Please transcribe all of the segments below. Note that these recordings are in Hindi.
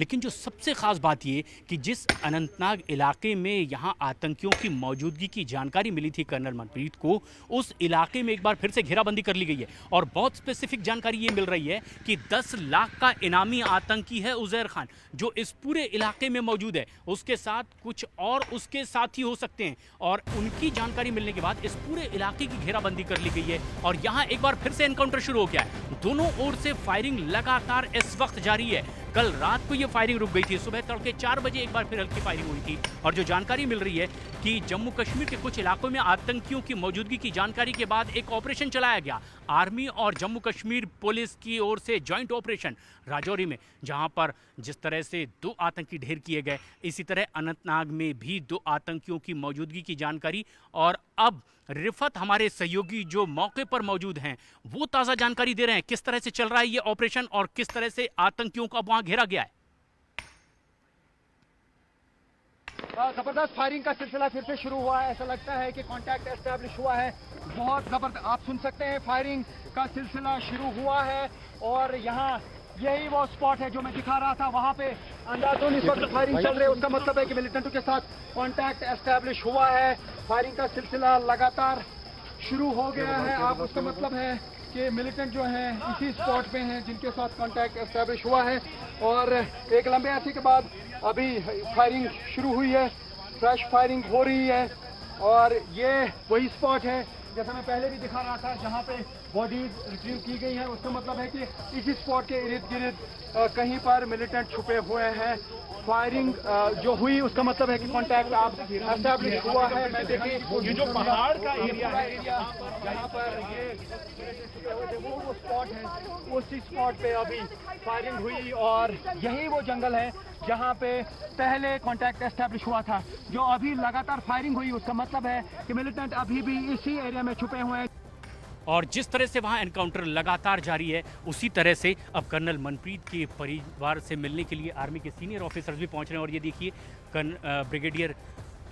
लेकिन जो सबसे ख़ास बात ये कि जिस अनंतनाग इलाके में यहाँ आतंकियों की मौजूदगी की जानकारी मिली थी कर्नल मनप्रीत को, उस इलाके में एक बार फिर से घेराबंदी कर ली गई है और बहुत स्पेसिफिक जानकारी ये मिल रही है कि 10 लाख का इनामी आतंकी है उज़ैर खान, जो इस पूरे इलाके में मौजूद है। उसके साथ कुछ और उसके साथी हो सकते हैं और उनकी जानकारी मिलने के बाद इस पूरे इलाके की घेराबंदी कर ली गई है और यहाँ एक बार फिर से एनकाउंटर शुरू हो गया है। दोनों ओर से फायरिंग लगातार इस वक्त जारी है। कल रात को ये फायरिंग रुक गई थी, सुबह तड़के 4 बजे एक बार फिर हल्की फायरिंग हुई थी और जो जानकारी मिल रही है कि जम्मू कश्मीर के कुछ इलाकों में आतंकियों की मौजूदगी की जानकारी के बाद एक ऑपरेशन चलाया गया। आर्मी और जम्मू कश्मीर पुलिस की ओर से जॉइंट ऑपरेशन राजौरी में, जहां पर जिस तरह से 2 आतंकी ढेर किए गए, इसी तरह अनंतनाग में भी 2 आतंकियों की मौजूदगी की जानकारी। और अब रिफत हमारे सहयोगी जो मौके पर मौजूद हैं वो ताज़ा जानकारी दे रहे हैं किस तरह से चल रहा है ये ऑपरेशन और किस तरह से आतंकियों को अब वहां घेरा गया है। जबरदस्त फायरिंग का सिलसिला फिर से शुरू हुआ है। ऐसा लगता है कि कांटेक्ट एस्टैब्लिश हुआ है। बहुत जबरदस्त, आप सुन सकते हैं, फायरिंग का सिलसिला शुरू हुआ है और यहाँ यही वो स्पॉट है जो मैं दिखा रहा था। वहाँ पे अंदाजों इस वक्त फायरिंग चल रही है, उसका मतलब है कि मिलिटेंटों के साथ कांटेक्ट एस्टैब्लिश हुआ है। फायरिंग का सिलसिला लगातार शुरू हो गया है। आप उसका मतलब है कि मिलिटेंट जो हैं इसी स्पॉट पे हैं जिनके साथ कांटेक्ट एस्टैब्लिश हुआ है और एक लंबे अरसे के बाद अभी फायरिंग शुरू हुई है। फ्रेश फायरिंग हो रही है और ये वही स्पॉट है जैसा मैं पहले भी दिखा रहा था जहां पे बॉडीज रिट्रीव की गई हैं। उसका मतलब है कि इसी स्पॉट के इर्द गिर्द कहीं पर मिलिटेंट छुपे हुए हैं। फायरिंग जो हुई उसका मतलब है कि कांटेक्ट आप एस्टैब्लिश हुआ है। मैं देखिए ये जो पहाड़ का एरिया है यहाँ पर ये वो स्पॉट है, उसी स्पॉट पे अभी फायरिंग हुई और यही वो जंगल है जहाँ पे पहले कांटेक्ट एस्टैब्लिश हुआ था। जो अभी लगातार फायरिंग हुई उसका मतलब है कि मिलिटेंट अभी भी इसी एरिया में छुपे हुए हैं। और जिस तरह से वहाँ एनकाउंटर लगातार जारी है, उसी तरह से अब कर्नल मनप्रीत के परिवार से मिलने के लिए आर्मी के सीनियर ऑफिसर्स भी पहुँच रहे हैं। और ये देखिए ब्रिगेडियर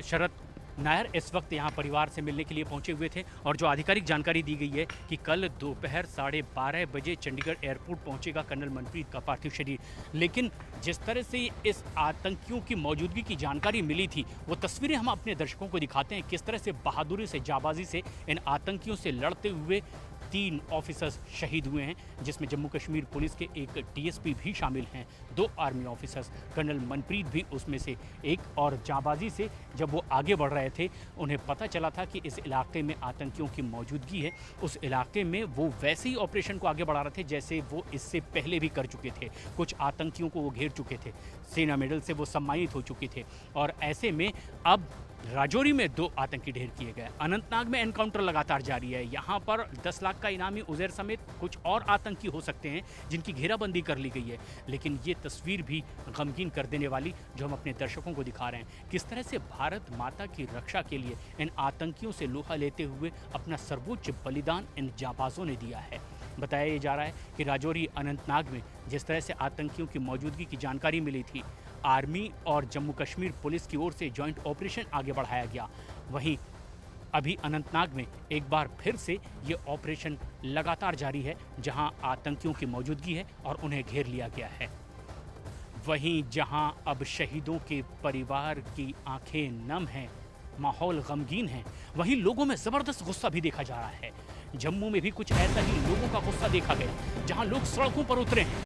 शरद नायर इस वक्त यहाँ परिवार से मिलने के लिए पहुँचे हुए थे और जो आधिकारिक जानकारी दी गई है कि कल दोपहर 12:30 बजे चंडीगढ़ एयरपोर्ट पहुँचेगा कर्नल मनप्रीत का पार्थिव शरीर। लेकिन जिस तरह से इस आतंकियों की मौजूदगी की जानकारी मिली थी, वो तस्वीरें हम अपने दर्शकों को दिखाते हैं किस तरह से बहादुरी से, जाबाजी से इन आतंकियों से लड़ते हुए 3 ऑफिसर्स शहीद हुए हैं, जिसमें जम्मू कश्मीर पुलिस के एक डीएसपी भी शामिल हैं, 2 आर्मी ऑफिसर्स, कर्नल मनप्रीत भी उसमें से एक। और जाबाजी से जब वो आगे बढ़ रहे थे, उन्हें पता चला था कि इस इलाके में आतंकियों की मौजूदगी है। उस इलाके में वो वैसे ही ऑपरेशन को आगे बढ़ा रहे थे जैसे वो इससे पहले भी कर चुके थे। कुछ आतंकियों को वो घेर चुके थे, सेना मेडल से वो सम्मानित हो चुके थे और ऐसे में अब राजौरी में 2 आतंकी ढेर किए गए। अनंतनाग में एनकाउंटर लगातार जारी है। यहाँ पर 10 लाख का इनामी उज़ैर समेत कुछ और आतंकी हो सकते हैं जिनकी घेराबंदी कर ली गई है। लेकिन ये तस्वीर भी गमगीन कर देने वाली जो हम अपने दर्शकों को दिखा रहे हैं, किस तरह से भारत माता की रक्षा के लिए इन आतंकियों से लोहा लेते हुए अपना सर्वोच्च बलिदान इन जाबाजों ने दिया है। बताया जा रहा है कि राजौरी अनंतनाग में जिस तरह से आतंकियों की मौजूदगी की जानकारी मिली थी, आर्मी और जम्मू कश्मीर पुलिस की ओर से जॉइंट ऑपरेशन आगे बढ़ाया गया। वहीं अभी अनंतनाग में एक बार फिर से ये ऑपरेशन लगातार जारी है जहां आतंकियों की मौजूदगी है और उन्हें घेर लिया गया है। वहीं जहां अब शहीदों के परिवार की आंखें नम हैं, माहौल गमगीन है, वहीं लोगों में ज़बरदस्त गुस्सा भी देखा जा रहा है। जम्मू में भी कुछ ऐसा ही लोगों का गुस्सा देखा गया जहां लोग सड़कों पर उतरे हैं।